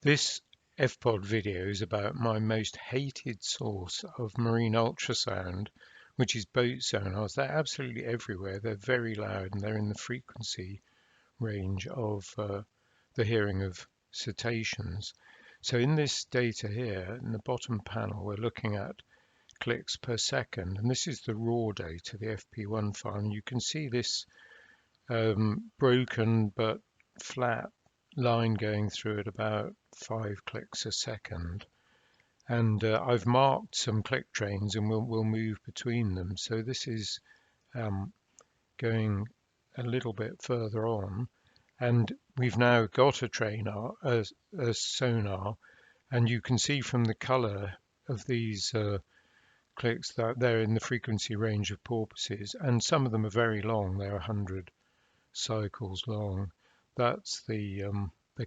This FPod video is about my most hated source of marine ultrasound, which is boat sonars. They're absolutely everywhere. They're very loud and they're in the frequency range of the hearing of cetaceans. So in this data here, in the bottom panel, we're looking at clicks per second, and this is the raw data, the FP1 file. And you can see this broken but flat line going through at about 5 clicks a second. And I've marked some click trains and we'll move between them. So this is going a little bit further on, and we've now got a sonar, and you can see from the color of these clicks that they're in the frequency range of porpoises, and some of them are very long. They're 100 cycles long. That's the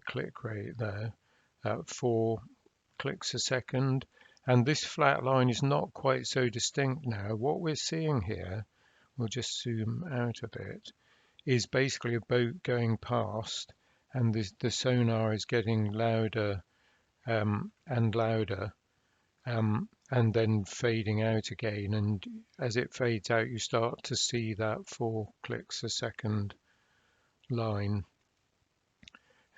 click rate there at 4 clicks a second, and this flat line is not quite so distinct now. What we're seeing here, we'll just zoom out a bit, is basically a boat going past, and the sonar is getting louder and louder, and then fading out again. And as it fades out, you start to see that 4 clicks a second line.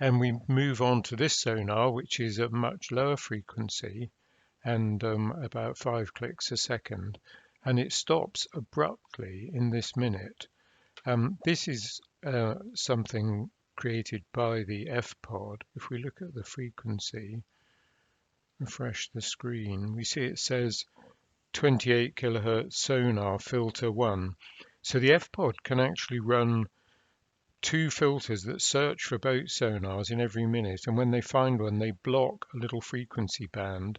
And we move on to this sonar, which is at much lower frequency and about 5 clicks a second, and it stops abruptly in this minute. This is something created by the FPod. If we look at the frequency, refresh the screen, we see it says 28 kilohertz sonar filter 1. So the FPod can actually run 2 filters that search for boat sonars in every minute, and when they find one, they block a little frequency band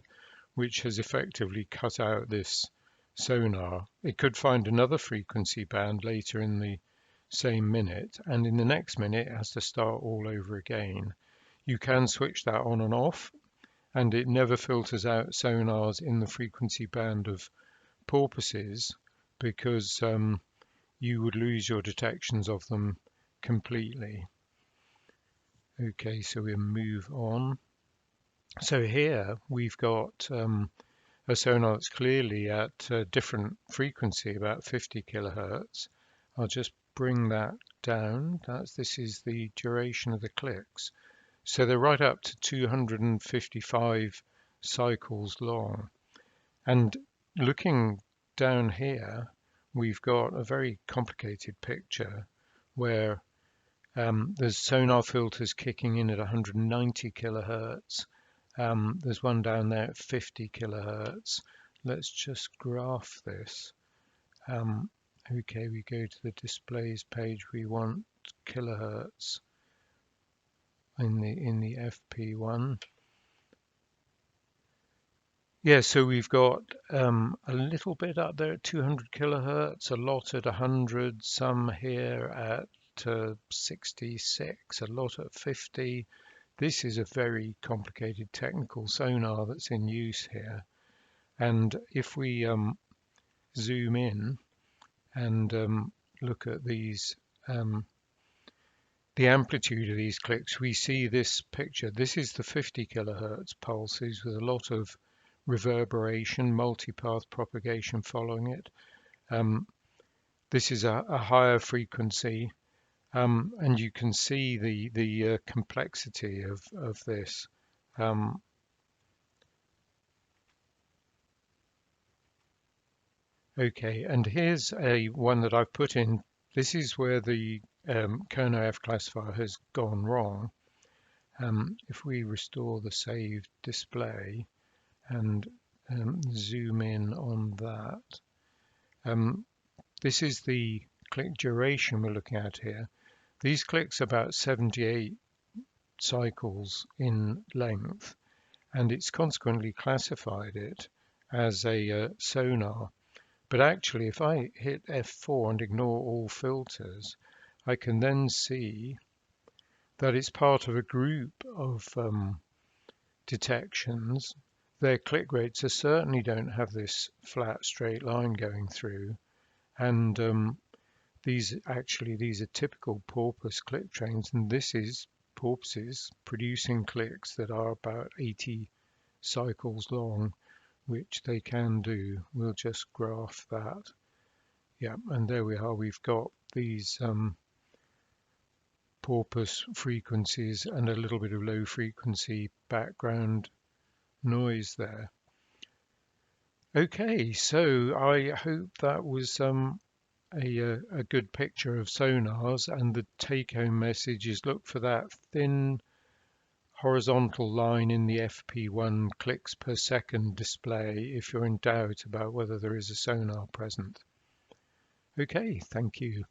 which has effectively cut out this sonar. It could find another frequency band later in the same minute, and in the next minute it has to start all over again. You can switch that on and off, and it never filters out sonars in the frequency band of porpoises, because you would lose your detections of them completely. Okay, so we'll move on. So here we've got a sonar that's clearly at a different frequency, about 50 kilohertz. I'll just bring that down. This is the duration of the clicks. So they're right up to 255 cycles long. And looking down here, we've got a very complicated picture where there's sonar filters kicking in at 190 kilohertz. There's one down there at 50 kilohertz. Let's just graph this. Okay, we go to the displays page. We want kilohertz in the FP1. Yeah, so we've got a little bit up there at 200 kilohertz, a lot at 100, some here at 66, a lot at 50. This is a very complicated technical sonar that's in use here. And if we zoom in and look at these, the amplitude of these clicks, we see this picture. This is the 50 kilohertz pulses with a lot of reverberation, multipath propagation following it. This is a higher frequency, and you can see the complexity of this. Okay, and here's one that I've put in. This is where the Kerner F classifier has gone wrong. If we restore the saved display and zoom in on that, this is the click duration we're looking at here. These clicks are about 78 cycles in length, and it's consequently classified it as a sonar. But actually, if I hit F4 and ignore all filters, I can then see that it's part of a group of detections. Their click rates certainly don't have this flat straight line going through, and these are typical porpoise click trains, and this is porpoises producing clicks that are about 80 cycles long, which they can do. We'll just graph that. Yeah, and there we are. We've got these porpoise frequencies and a little bit of low frequency background noise there. Okay, so I hope that was a good picture of sonars, and the take-home message is look for that thin horizontal line in the FP1 clicks per second display if you're in doubt about whether there is a sonar present. Okay, thank you.